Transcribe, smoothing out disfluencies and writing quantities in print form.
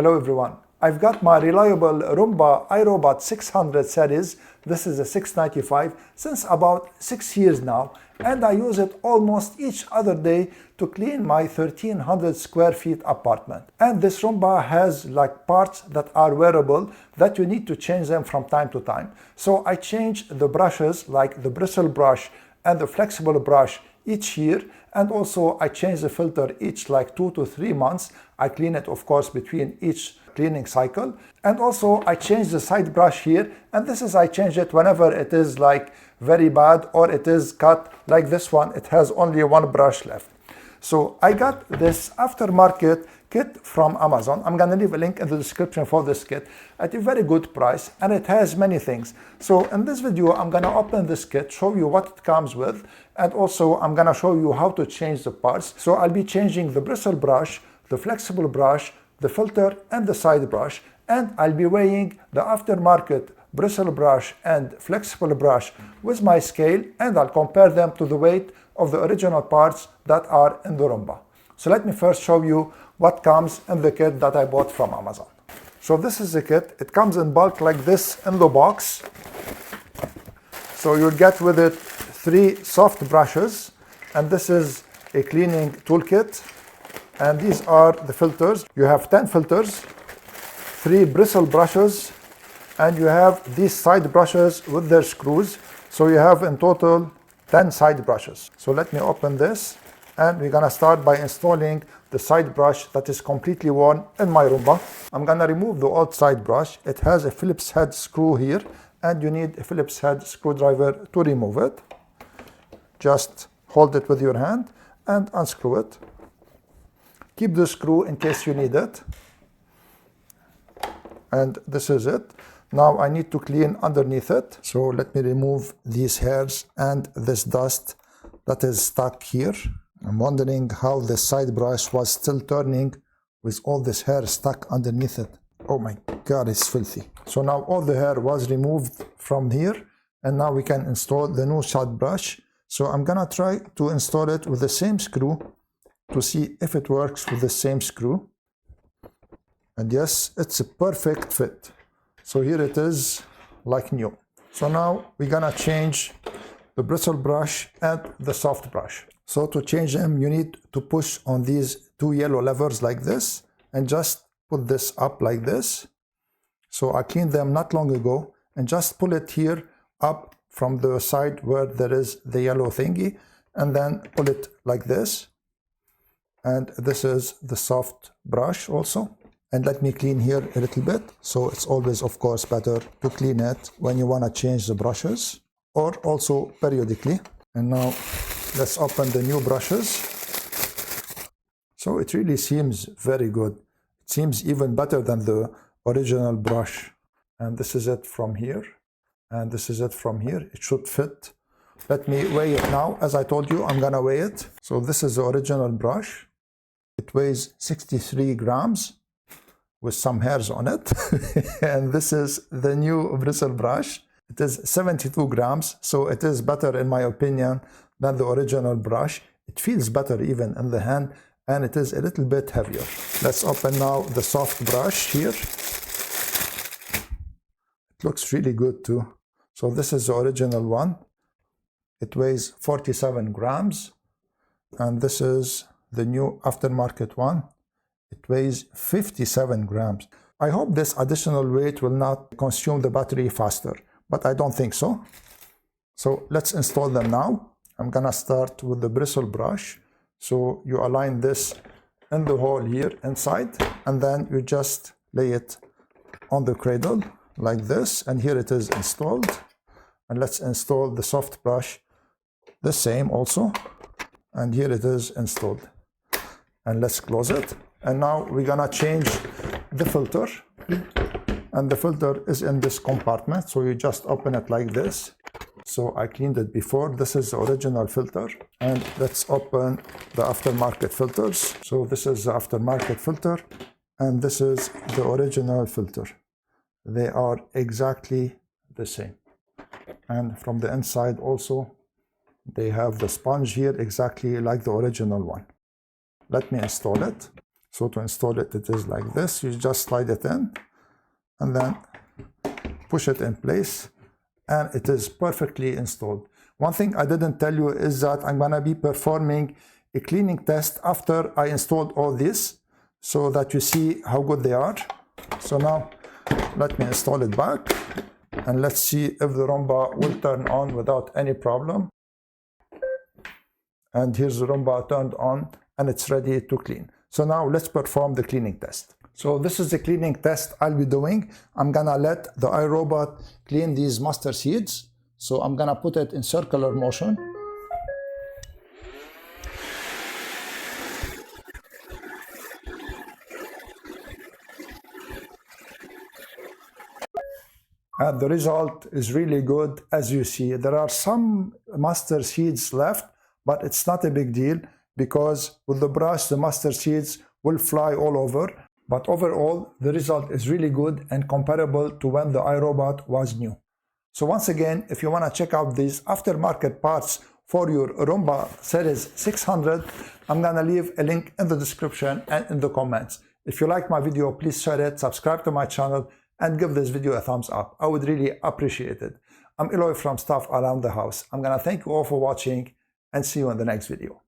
Hello everyone. I've got my reliable Roomba iRobot 600 series. This is a 695 since about 6 years now, and I use it almost each other day to clean my 1300 square feet apartment. And this Roomba has like parts that are wearable that you need to change them from time to time. So I change the brushes like the bristle brush and the flexible brush each year, and also I change the filter each like 2 to 3 months. I clean it of course between each cleaning cycle, and also I change the side brush here, and this is I change it whenever it is like very bad or it is cut like this one. It has only one brush left. So I got this aftermarket kit from Amazon. I'm gonna leave a link in the description for this kit at a very good price, and it has many things. So in this video I'm gonna open this kit, show you what it comes with, and also I'm gonna show you how to change the parts. So I'll be changing the bristle brush, the flexible brush, the filter, and the side brush, and I'll be weighing the aftermarket bristle brush and flexible brush with my scale, and I'll compare them to the weight of the original parts that are in the Roomba. So let me first show you what comes in the kit that I bought from Amazon. So this is the kit. It comes in bulk like this in the box. So you'll get with it 3 soft brushes, and this is a cleaning toolkit, and these are the filters. You have 10 filters, 3 bristle brushes, and you have these side brushes with their screws. So you have in total 10 side brushes. So let me open this, and we're gonna start by installing the side brush that is completely worn in my Roomba. I'm gonna remove the old side brush. It has a Phillips head screw here, and you need a Phillips head screwdriver to remove it. Just hold it with your hand and unscrew it. Keep the screw in case you need it. And this is it. Now I need to clean underneath it. So let me remove these hairs and this dust that is stuck here. I'm wondering how the side brush was still turning with all this hair stuck underneath it. Oh my God, it's filthy. So now all the hair was removed from here, and now we can install the new side brush. So I'm gonna try to install it with the same screw to see if it works with the same screw. And yes, it's a perfect fit. So here it is like new. So now we're gonna change the bristle brush and the soft brush. So to change them, you need to push on these 2 yellow levers like this, and just put this up like this. So I cleaned them not long ago, and just pull it here up from the side where there is the yellow thingy, and then pull it like this. And this is the soft brush also. And let me clean here a little bit. So it's always, of course, better to clean it when you want to change the brushes, or also periodically. And now let's open the new brushes. So it really seems very good. It seems even better than the original brush. And this is it from here. And this is it from here. It should fit. Let me weigh it now. As I told you, I'm gonna weigh it. So this is the original brush. It weighs 63 grams with some hairs on it. And this is the new bristle brush. It is 72 grams. So it is better, in my opinion, than the original brush. It feels better even in the hand, and it is a little bit heavier. Let's open now the soft brush here. It looks really good too. So this is the original one. It weighs 47 grams. And this is the new aftermarket one. It weighs 57 grams. I hope this additional weight will not consume the battery faster, but I don't think so. So let's install them now. I'm gonna start with the bristle brush. So you align this in the hole here inside, and then you just lay it on the cradle like this, and here it is installed. And let's install the soft brush the same also, and here it is installed. And let's close it. And now we're gonna change the filter, and the filter is in this compartment. So you just open it like this. So I cleaned it before. This is the original filter. And let's open the aftermarket filters. So this is the aftermarket filter, and this is the original filter. They are exactly the same. And from the inside also, they have the sponge here exactly like the original one. Let me install it. So to install it, it is like this. You just slide it in and then push it in place, and it is perfectly installed. One thing I didn't tell you is that I'm gonna be performing a cleaning test after I installed all this, so that you see how good they are. So now let me install it back, and let's see if the Roomba will turn on without any problem. And here's the Roomba turned on, and it's ready to clean. So now let's perform the cleaning test. So this is the cleaning test I'll be doing. I'm gonna let the iRobot clean these mustard seeds. So I'm gonna put it in circular motion. And the result is really good. As you see, there are some mustard seeds left, but it's not a big deal because with the brush, the mustard seeds will fly all over. But overall, the result is really good and comparable to when the iRobot was new. So once again, if you want to check out these aftermarket parts for your Roomba Series 600, I'm going to leave a link in the description and in the comments. If you like my video, please share it, subscribe to my channel, and give this video a thumbs up. I would really appreciate it. I'm Eloy from Stuff Around the House. I'm going to thank you all for watching and see you in the next video.